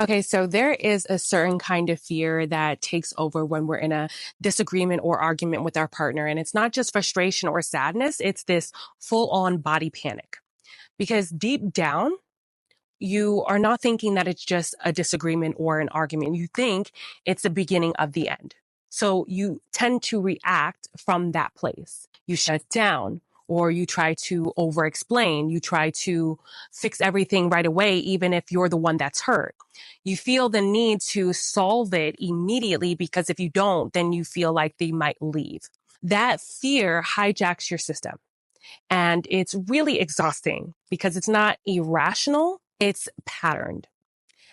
Okay, so there is a certain kind of fear that takes over when we're in a disagreement or argument with our partner. And it's not just frustration or sadness, it's this full on body panic. Because deep down, you are not thinking that it's just a disagreement or an argument. You think it's the beginning of the end. So you tend to react from that place. You shut down or you try to over explain. You try to fix everything right away, even if you're the one that's hurt. You feel the need to solve it immediately because if you don't, then you feel like they might leave. That fear hijacks your system. And it's really exhausting because it's not irrational, it's patterned.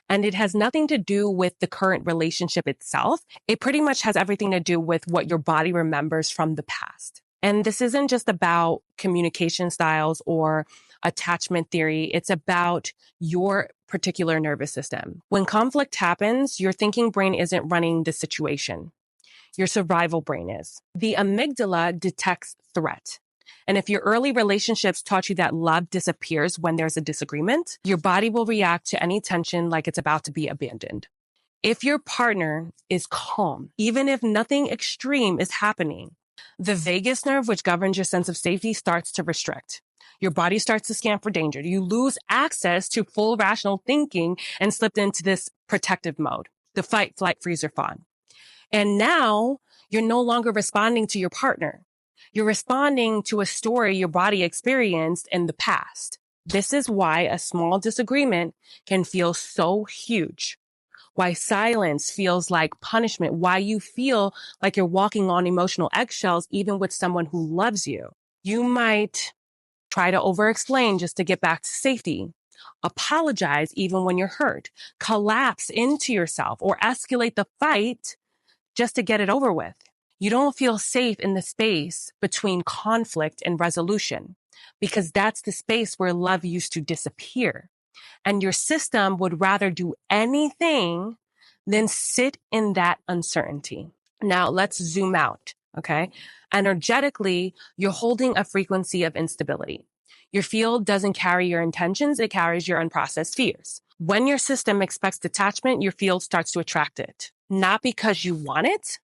And it has nothing to do with the current relationship itself. It pretty much has everything to do with what your body remembers from the past. And this isn't just about communication styles or attachment theory. It's about your particular nervous system. When conflict happens, your thinking brain isn't running the situation. Your survival brain is. The amygdala detects threat. And if your early relationships taught you that love disappears when there's a disagreement, your body will react to any tension like it's about to be abandoned. If your partner is calm, even if nothing extreme is happening, the vagus nerve, which governs your sense of safety, starts to restrict. Your body starts to scan for danger. You lose access to full rational thinking and slip into this protective mode, the fight, flight, freeze, or fawn. And now you're no longer responding to your partner. You're responding to a story your body experienced in the past. This is why a small disagreement can feel so huge. Why silence feels like punishment. Why you feel like you're walking on emotional eggshells, even with someone who loves you. You might try to over-explain just to get back to safety. Apologize even when you're hurt. Collapse into yourself or escalate the fight just to get it over with. You don't feel safe in the space between conflict and resolution because that's the space where love used to disappear. And your system would rather do anything than sit in that uncertainty. Now let's zoom out, okay? Energetically, you're holding a frequency of instability. Your field doesn't carry your intentions, it carries your unprocessed fears. When your system expects detachment, your field starts to attract it. Not because you want it,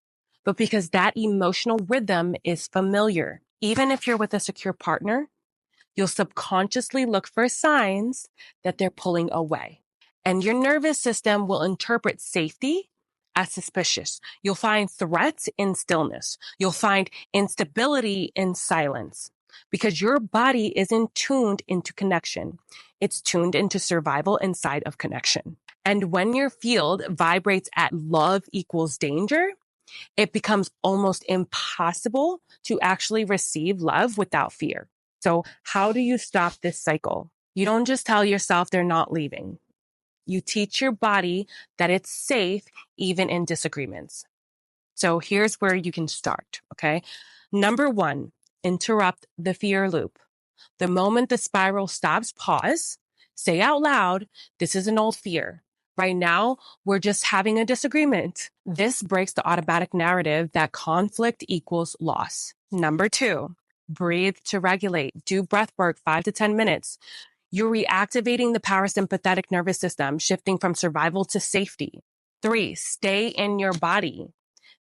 but because that emotional rhythm is familiar. Even if you're with a secure partner, you'll subconsciously look for signs that they're pulling away. And your nervous system will interpret safety as suspicious. You'll find threats in stillness. You'll find instability in silence because your body isn't tuned into connection. It's tuned into survival inside of connection. And when your field vibrates at love equals danger, it becomes almost impossible to actually receive love without fear. So how do you stop this cycle? You don't just tell yourself they're not leaving. You teach your body that it's safe even in disagreements. So here's where you can start, okay? Number 1, interrupt the fear loop. The moment the spiral stops, pause, say out loud, this is an old fear. Right now, we're just having a disagreement. This breaks the automatic narrative that conflict equals loss. Number 2, breathe to regulate. Do breath work 5 to 10 minutes. You're reactivating the parasympathetic nervous system, shifting from survival to safety. 3, stay in your body.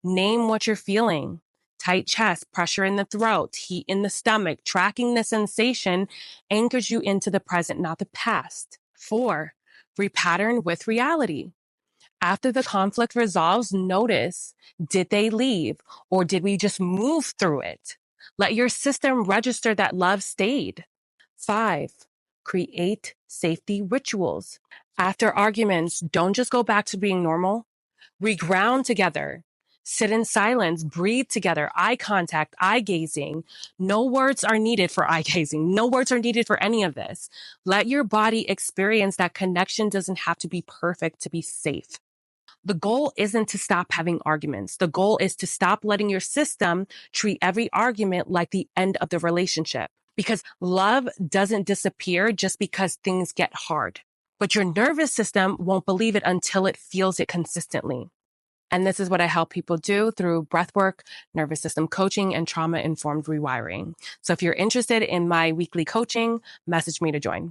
Name what you're feeling. Tight chest, pressure in the throat, heat in the stomach. Tracking the sensation anchors you into the present, not the past. 4, repattern with reality. After the conflict resolves, notice, did they leave or did we just move through it? Let your system register that love stayed. 5, create safety rituals. After arguments, don't just go back to being normal. Reground together. Sit in silence, breathe together, eye contact, eye gazing. No words are needed for eye gazing. No words are needed for any of this. Let your body experience that connection doesn't have to be perfect to be safe. The goal isn't to stop having arguments. The goal is to stop letting your system treat every argument like the end of the relationship. Because love doesn't disappear just because things get hard. But your nervous system won't believe it until it feels it consistently. And this is what I help people do through breathwork, nervous system coaching, and trauma-informed rewiring. So if you're interested in my weekly coaching, message me to join.